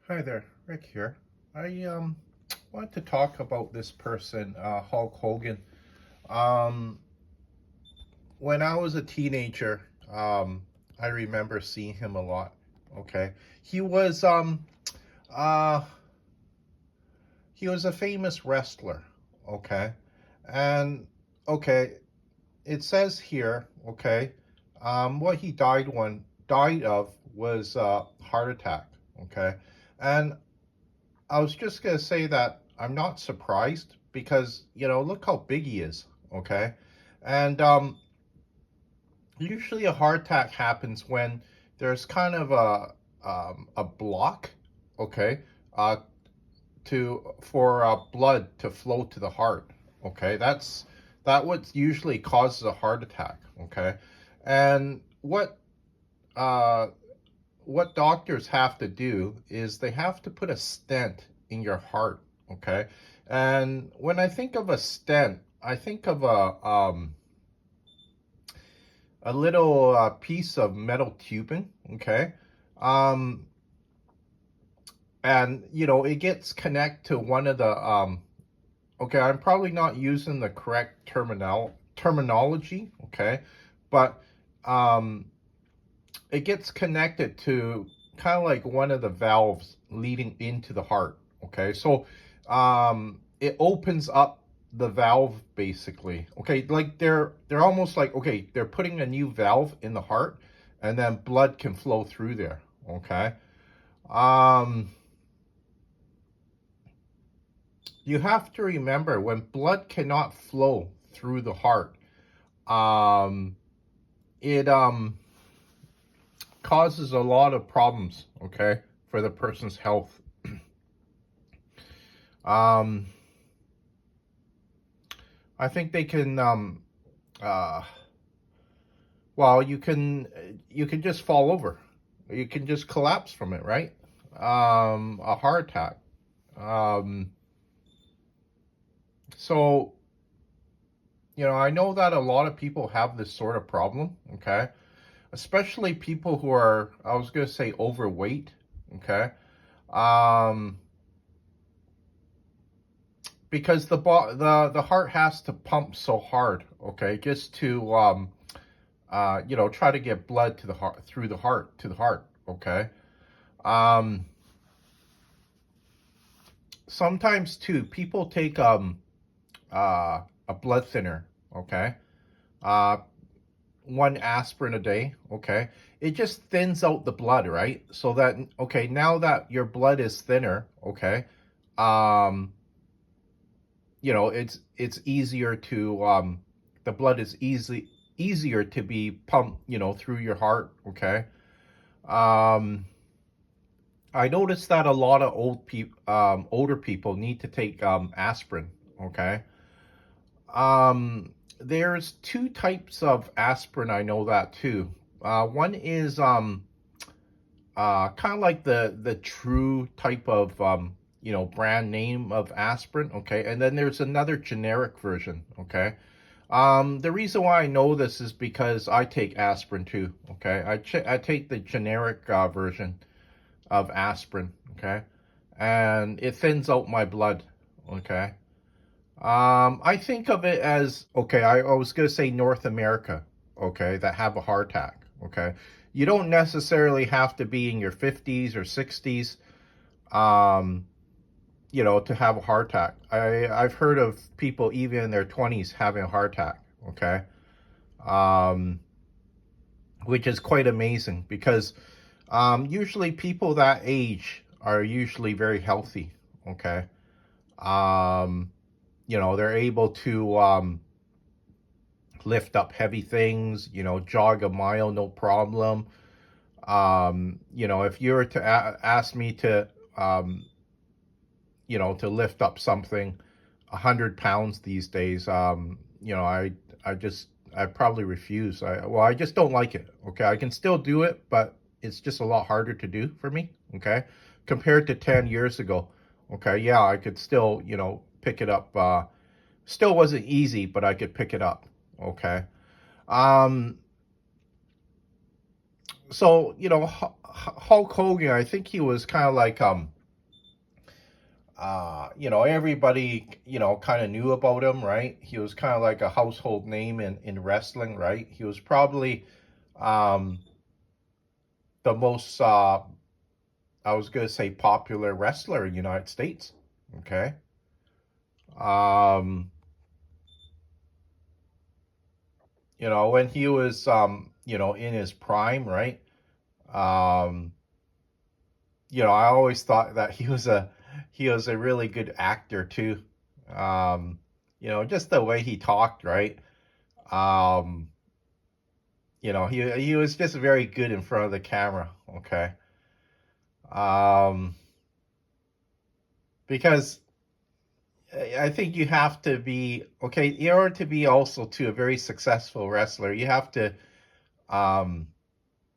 Hi there, Rick here. I want to talk about this person, Hulk Hogan. Um, when I was a teenager, I remember seeing him a lot. Okay, he was uh he was a famous wrestler. Okay, and okay, it says here. Okay, what he died of was heart attack. Okay, and I was just gonna say that I'm not surprised because look how big he is, okay, and usually a heart attack happens when there's kind of a block, okay, uh, to for blood to flow to the heart, okay. That what usually causes a heart attack, okay, and uh, what doctors have to do is they have to put a stent in your heart, okay? And when I think of a stent, I think of a little piece of metal tubing, okay? Um, and it gets connected to one of the okay, I'm probably not using the correct terminology, okay? But um it gets connected to kind of like one of the valves leading into the heart. Okay, so it opens up the valve basically. Okay, like they're almost like, okay, they're putting a new valve in the heart, and then blood can flow through there. Okay, um, you have to remember when blood cannot flow through the heart, um, it causes a lot of problems. Okay, for the person's health. Um, I think they can. Uh, well, you can just fall over. You can just collapse from it, right? A heart attack. Um, so I know that a lot of people have this sort of problem. Okay, especially people who are, I was gonna say, overweight. Okay, um, because the heart has to pump so hard. Okay, just to try to get blood to the heart, through the heart, to the heart. Okay. Um, Sometimes too, people take a blood thinner. Okay. Uh, one aspirin a day. Okay. It just thins out the blood, right? So that, okay, now that your blood is thinner, okay, um, it's easier to the blood is easier to be pumped, through your heart. Okay. Um, I noticed that a lot of older people need to take aspirin. Okay. There's two types of aspirin. I know that too. One is kind of like the true type of brand name of aspirin. Okay, and then there's another generic version. Okay. The reason why I know this is because I take aspirin too. Okay, I take the generic version of aspirin, okay? And it thins out my blood, okay? I think of it as, okay, I was going to say North America, okay, that have a heart attack, okay? You don't necessarily have to be in your 50s or 60s, um, to have a heart attack. I've heard of people even in their 20s having a heart attack, okay? Um, which is quite amazing because usually people that age are usually very healthy. Okay. Um, they're able to lift up heavy things, jog a mile, no problem. If you were to ask me to, um, to lift up something 100 pounds these days, I just, I probably refuse. I just don't like it. Okay. I can still do it, but it's just a lot harder to do for me. Okay. Compared to 10 years ago. Okay. Yeah. I could still, pick it up. Still wasn't easy, but I could pick it up. Okay. Um, so, Hulk Hogan, I think he was kind of like, everybody, kind of knew about him, right? He was kind of like a household name in wrestling, right? He was probably um, the most, I was going to say, popular wrestler in the United States. Okay. Um, when he was, in his prime, right? Um, I always thought that he was a really good actor too. Um, just the way he talked, right? Um, he was just very good in front of the camera. Okay. Um, because I think you have to be okay in order to be also to a very successful wrestler. Um,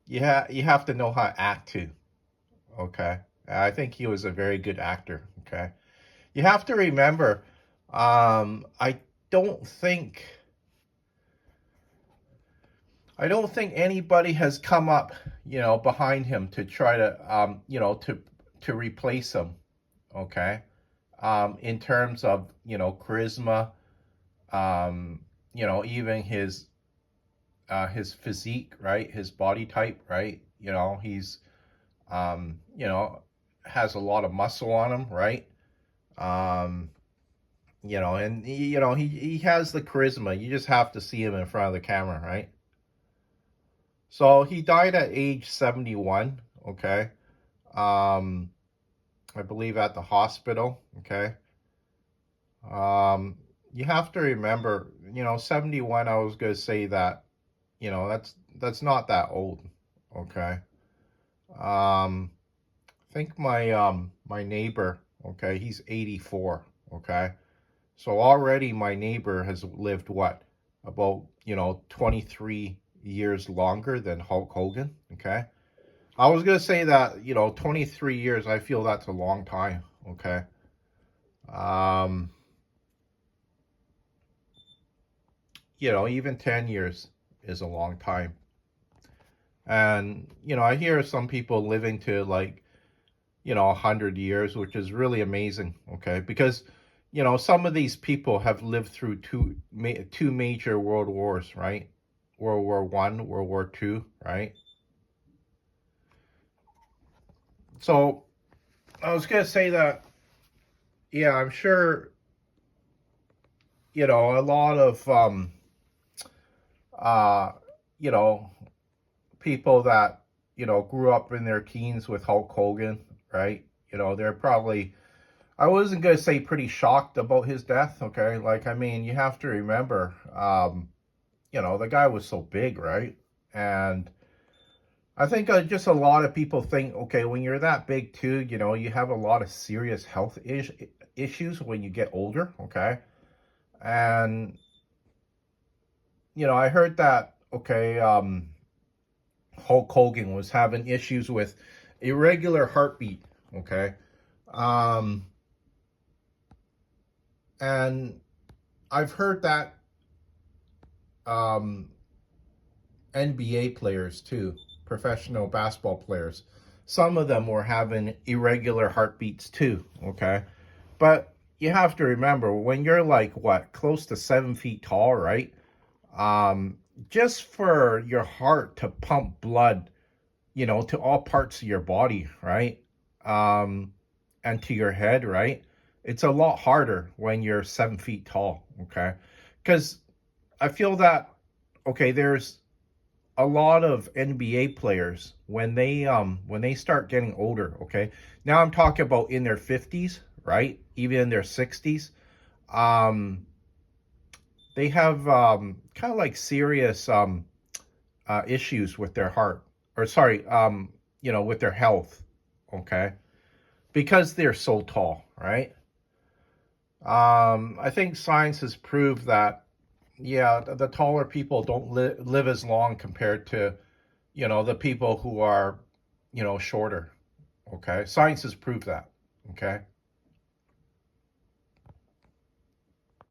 you have to know how to act too. Okay. I think he was a very good actor. Okay. You have to remember, I don't think I don't think anybody has come up, behind him to try to, to replace him. Okay. In terms of, charisma, um, even his physique, right? His body type, right? He's, um, you know, has a lot of muscle on him, right? Um, and he has the charisma. You just have to see him in front of the camera, right? So he died at age 71, okay? Um, I believe at the hospital, okay? Um, you have to remember, 71, I was going to say that, that's not that old, okay? Um, I think my neighbor, okay, he's 84, okay? So already my neighbor has lived what? About, 23 years longer than Hulk Hogan, okay? I was going to say that, 23 years, I feel that's a long time, okay? Um, even 10 years is a long time. And, I hear some people living to like, 100 years, which is really amazing, okay? Because, some of these people have lived through two major world wars, right? World War One, World War Two, right? So I was gonna say that, yeah, I'm sure, a lot of uh you know people that grew up in their teens with Hulk Hogan, right? They're probably, I wasn't gonna say pretty shocked about his death, okay? Like, I mean, you have to remember, the guy was so big, right? And I think just a lot of people think, okay, when you're that big too, you have a lot of serious health issues when you get older, okay? And, I heard that, okay, Hulk Hogan was having issues with irregular heartbeat, okay? Um, and I've heard that um, NBA players too, professional basketball players, some of them were having irregular heartbeats too, okay? But you have to remember when you're like what, close to 7 feet tall, right? Um, just for your heart to pump blood, to all parts of your body, right? Um, and to your head, right? It's a lot harder when you're 7 feet tall, okay? Because I feel that, okay, there's a lot of NBA players when they start getting older, okay? Now I'm talking about in their 50s, right? Even in their 60s. Um, they have kind of like serious issues with their heart, or sorry, with their health, okay? Because they're so tall, right? I think science has proved that, yeah, the taller people don't live as long compared to, the people who are, shorter, okay? Science has proved that, okay?